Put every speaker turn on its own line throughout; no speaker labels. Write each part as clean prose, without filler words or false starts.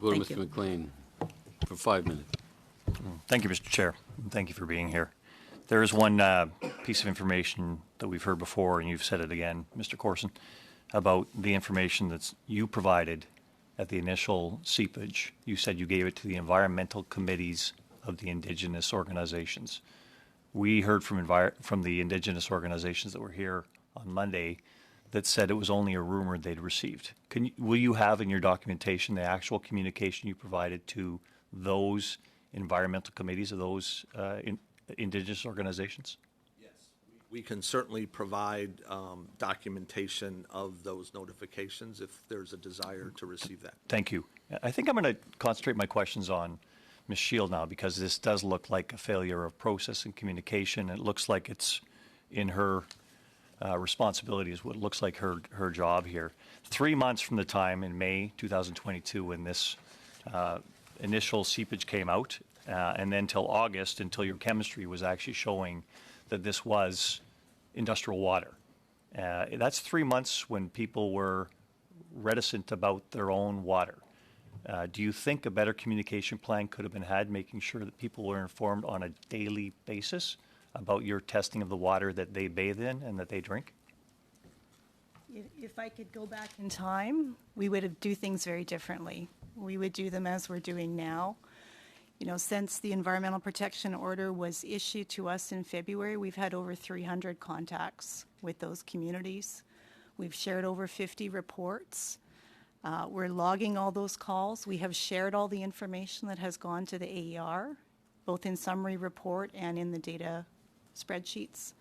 Go to
Thank
Mr.
you.
McLean for 5 minutes.
Thank you, Mr. Chair. And thank you for being here. There is one piece of information that we've heard before, and you've said it again, Mr. Corson, about the information that you provided at the initial seepage. You said you gave it to the environmental committees of the Indigenous organizations. We heard from the Indigenous organizations that were here on Monday that said it was only a rumor they'd received. Will you have in your documentation the actual communication you provided to those environmental committees of those Indigenous organizations?
Yes, we can certainly provide documentation of those notifications if there's a desire to receive that.
Thank you. I think I'm going to concentrate my questions on Ms. Shield now, because this does look like a failure of process and communication. It looks like it's in her responsibility, is what looks like her job here. 3 months from the time in May 2022 when this initial seepage came out, and then till August, until your chemistry was actually showing that this was industrial water. That's 3 months when people were reticent about their own water. Do you think a better communication plan could have been had, making sure that people were informed on a daily basis about your testing of the water that they bathe in and that they drink?
If I could go back in time, we would do things very differently. We would do them as we're doing now. You know, since the Environmental Protection Order was issued to us in February, we've had over 300 contacts with those communities. We've shared over 50 reports. We're logging all those calls. We have shared all the information that has gone to the AER, both in summary report and in the data spreadsheets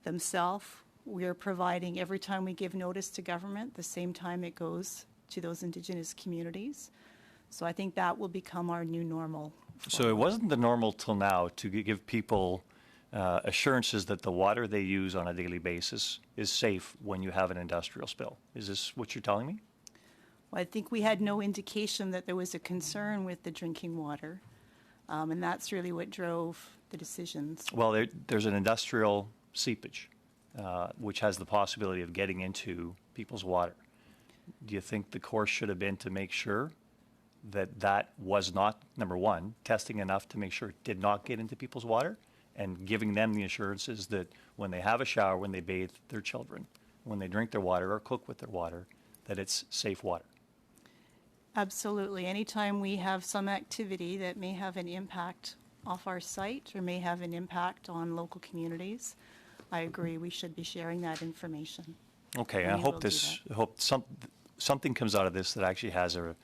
themselves. We are providing, every time we give notice to government, the same time it goes to those Indigenous communities. So I think that will become our new normal.
So it wasn't the normal till now to give people assurances that the water they use on a daily basis is safe when you have an industrial spill. Is this what you're telling me?
Well, I think we had no indication that there was a concern with the drinking water, and that's really what drove the decisions.
Well, there's an industrial seepage, which has the possibility of getting into people's water. Do you think the course should have been to make sure that that was not, number one, testing enough to make sure it did not get into people's water, and giving them the assurances that when they have a shower, when they bathe their children, when they drink their water or cook with their water, that it's safe water?
Absolutely. Anytime we have some activity that may have an impact off our site or may have an impact on local communities, I agree we should be sharing that information.
Okay,
And
I
we
hope
will do
this, hope something comes out of this that actually has a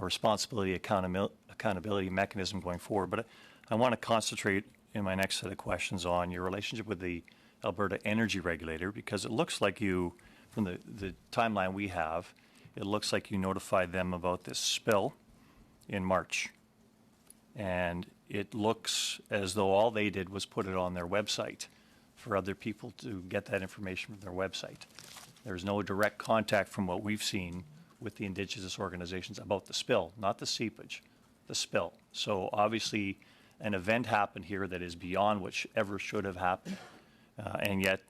responsibility accountability mechanism going forward. But I want to concentrate in my next set of questions on your relationship with the Alberta Energy Regulator, because it looks like you, from the timeline we have, it looks like you notified them about this spill in March. And it looks as though all they did was put it on their website for other people to get that information from their website. There's no direct contact from what we've seen with the Indigenous organizations about the spill, not the seepage, the spill. So obviously an event happened here that is beyond what ever should have happened, and yet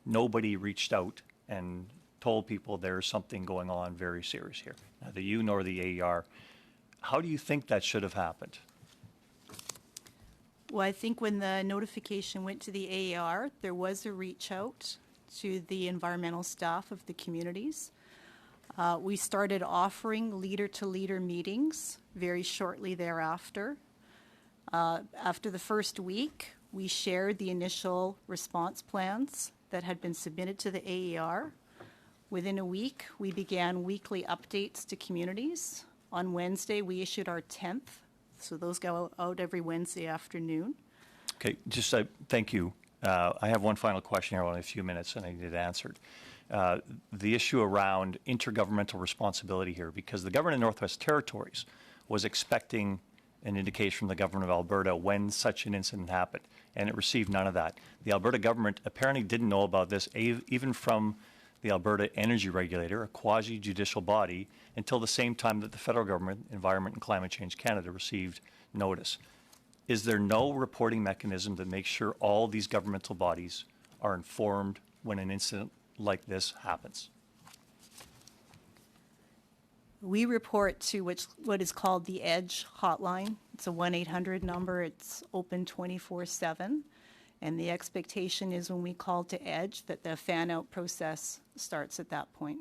nobody reached out and told people there's something going on very serious here. Neither you nor the AER. How do you think that should have happened?
Well, I think when the notification went to the AER, there was a reach out to the environmental staff of the communities. We started offering leader-to-leader meetings very shortly thereafter. After the first week, we shared the initial response plans that had been submitted to the AER. Within a week, we began weekly updates to communities. On Wednesday, we issued our 10th. So those go out every Wednesday afternoon.
Okay, just thank you. I have one final question here, only a few minutes, and I need it answered. The issue around intergovernmental responsibility here, because the government of Northwest Territories was expecting an indication from the government of Alberta when such an incident happened, and it received none of that. The Alberta government apparently didn't know about this, even from the Alberta Energy Regulator, a quasi-judicial body, until the same time that the federal government, Environment and Climate Change Canada, received notice. Is there no reporting mechanism that makes sure all these governmental bodies are informed when an incident like this happens?
We report to what is called the EDGE hotline. It's a 1-800 number. It's open 24/7. And the expectation is when we call to EDGE that the fan-out process starts at that point.